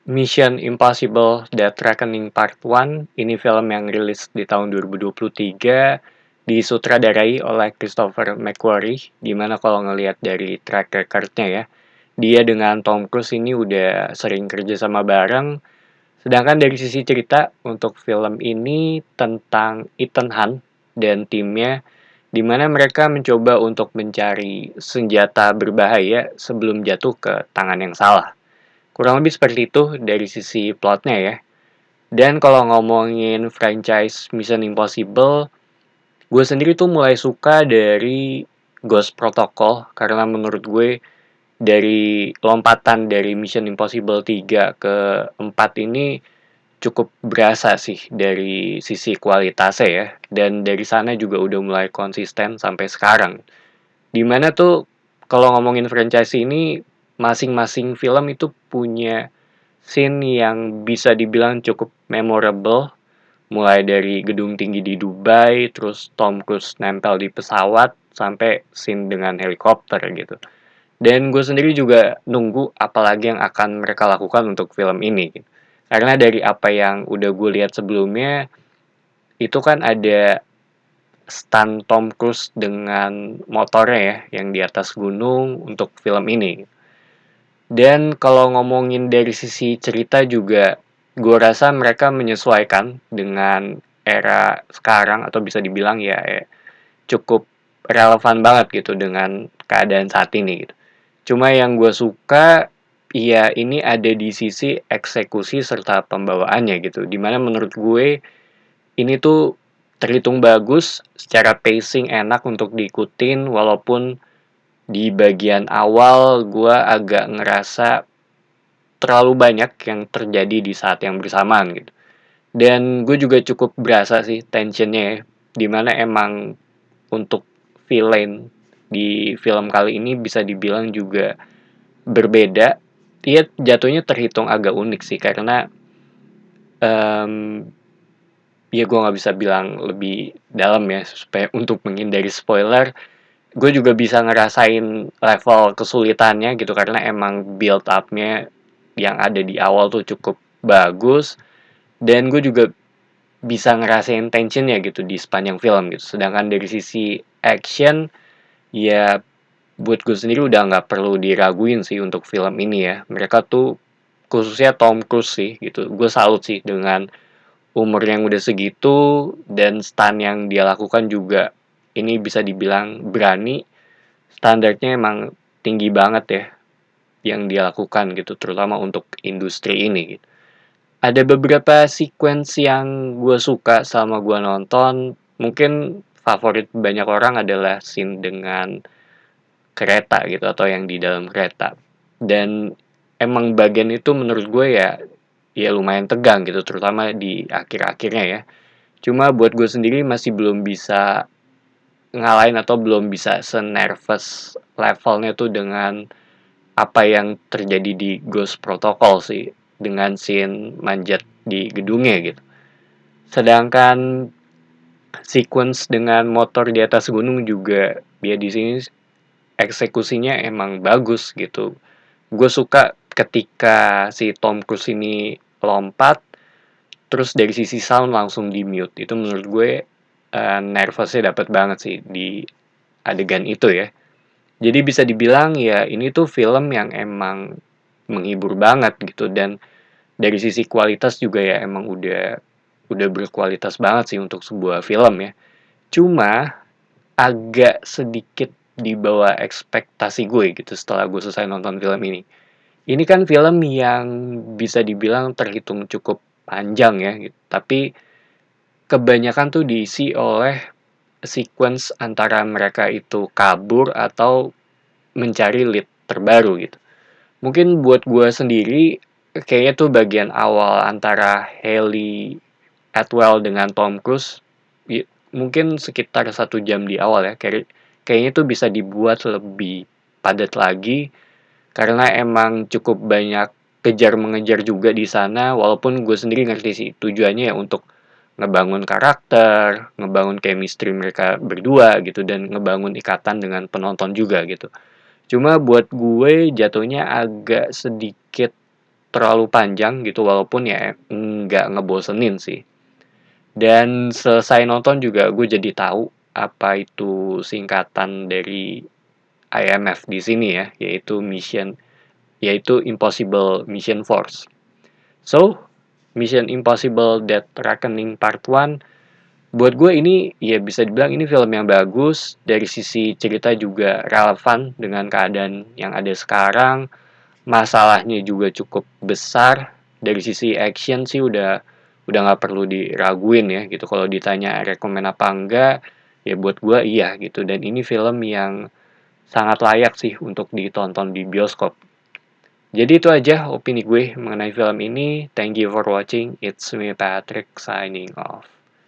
Mission Impossible: Dead Reckoning Part 1, ini film yang rilis di tahun 2023, disutradarai oleh Christopher McQuarrie, di mana kalau ngelihat dari track record-nya ya, dia dengan Tom Cruise ini udah sering kerja sama bareng. Sedangkan dari sisi cerita, untuk film ini tentang Ethan Hunt dan timnya, di mana mereka mencoba untuk mencari senjata berbahaya sebelum jatuh ke tangan yang salah. Kurang lebih seperti itu dari sisi plotnya ya. Dan kalau ngomongin franchise Mission Impossible, gue sendiri tuh mulai suka dari Ghost Protocol karena menurut gue dari lompatan dari Mission Impossible 3 ke 4 ini cukup berasa sih dari sisi kualitasnya ya. Dan dari sana juga udah mulai konsisten sampai sekarang. Dimana tuh kalau ngomongin franchise ini, masing-masing film itu punya scene yang bisa dibilang cukup memorable, mulai dari gedung tinggi di Dubai, terus Tom Cruise nempel di pesawat, sampai scene dengan helikopter gitu. Dan gue sendiri juga nunggu apalagi yang akan mereka lakukan untuk film ini. Karena dari apa yang udah gue lihat sebelumnya, itu kan ada stunt Tom Cruise dengan motornya ya, yang di atas gunung untuk film ini. Dan kalau ngomongin dari sisi cerita juga, gue rasa mereka menyesuaikan dengan era sekarang atau bisa dibilang ya cukup relevan banget gitu dengan keadaan saat ini gitu. Cuma yang gue suka ya ini ada di sisi eksekusi serta pembawaannya gitu. Dimana menurut gue ini tuh terhitung bagus, secara pacing enak untuk diikutin walaupun di bagian awal gue agak ngerasa terlalu banyak yang terjadi di saat yang bersamaan gitu. Dan gue juga cukup berasa sih tensionnya ya, dimana emang untuk villain di film kali ini bisa dibilang juga berbeda. Dia jatuhnya terhitung agak unik sih karena um, ya gue nggak bisa bilang lebih dalam ya supaya untuk menghindari spoiler. Gue juga bisa ngerasain level kesulitannya gitu karena emang build up-nya yang ada di awal tuh cukup bagus, dan gue juga bisa ngerasain tensionnya gitu di sepanjang film gitu. Sedangkan dari sisi action ya buat gue sendiri udah nggak perlu diraguin sih untuk film ini ya. Mereka tuh khususnya Tom Cruise sih gitu. Gue salut sih dengan umur yang udah segitu dan stunt yang dia lakukan juga ini bisa dibilang berani. Standarnya emang tinggi banget ya yang dia lakukan gitu, terutama untuk industri ini gitu. Ada beberapa sequence yang gue suka sama gue nonton. Mungkin favorit banyak orang adalah scene dengan kereta gitu atau yang di dalam kereta. Dan emang bagian itu menurut gue ya lumayan tegang gitu, terutama di akhir-akhirnya ya. Cuma buat gue sendiri masih belum bisa ngalahin atau belum bisa se-nervous levelnya tuh dengan apa yang terjadi di Ghost Protocol sih, dengan scene manjat di gedungnya gitu. Sedangkan sequence dengan motor di atas gunung juga dia di sini eksekusinya emang bagus gitu. Gue suka ketika si Tom Cruise ini lompat, terus dari sisi sound langsung di mute. Itu menurut gue nervousnya dapet banget sih di adegan itu ya. Jadi bisa dibilang ya ini tuh film yang emang menghibur banget gitu, dan dari sisi kualitas juga ya emang udah berkualitas banget sih untuk sebuah film ya. Cuma agak sedikit di bawah ekspektasi gue gitu setelah gue selesai nonton film ini. Ini kan film yang bisa dibilang terhitung cukup panjang ya gitu. Tapi kebanyakan tuh diisi oleh sequence antara mereka itu kabur atau mencari lead terbaru gitu. Mungkin buat gue sendiri, kayaknya tuh bagian awal antara Hailey Atwell dengan Tom Cruise, mungkin sekitar 1 jam di awal ya, kayaknya tuh bisa dibuat lebih padat lagi, karena emang cukup banyak kejar-mengejar juga di sana, walaupun gue sendiri ngerti sih, tujuannya ya untuk ngebangun karakter, ngebangun chemistry mereka berdua gitu, dan ngebangun ikatan dengan penonton juga gitu. Cuma buat gue jatuhnya agak sedikit terlalu panjang gitu, walaupun ya nggak ngebosenin sih. Dan selesai nonton juga gue jadi tahu apa itu singkatan dari IMF di sini ya, yaitu Impossible Mission Force. So, Mission Impossible Dead Reckoning Part 1 buat gue ini ya bisa dibilang ini film yang bagus, dari sisi cerita juga relevan dengan keadaan yang ada sekarang, masalahnya juga cukup besar, dari sisi action sih udah nggak perlu diraguin ya gitu, kalau ditanya rekomen apa enggak ya buat gue iya gitu, dan ini film yang sangat layak sih untuk ditonton di bioskop. Jadi itu aja opini gue mengenai film ini. Thank you for watching. It's me Patrick signing off.